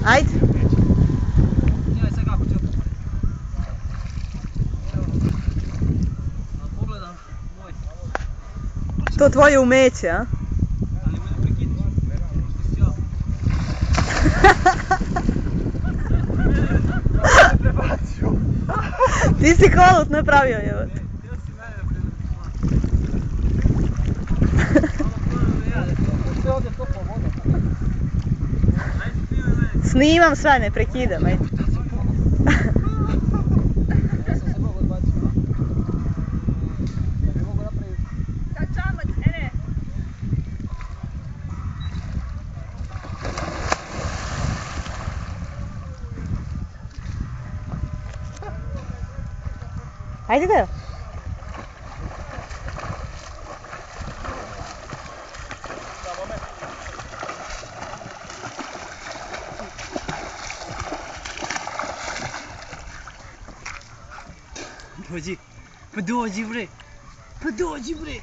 Ajde. Njaj sad kako će opet. Pogledam moj. To tvoje umeće, a? Ali mene prekinuš. Što si ja. Ti si kolut napravio, evo. Ti si mene prekinuš. Sve ovdje topla voda. Snimam sve, ne prekidam, ajde. Ja sam se mogu odbaciti. Da bi mogu napraviti. Sad čamac, ere. Ajde da. Dođi. Pa dođi bre. Pa dođi bre.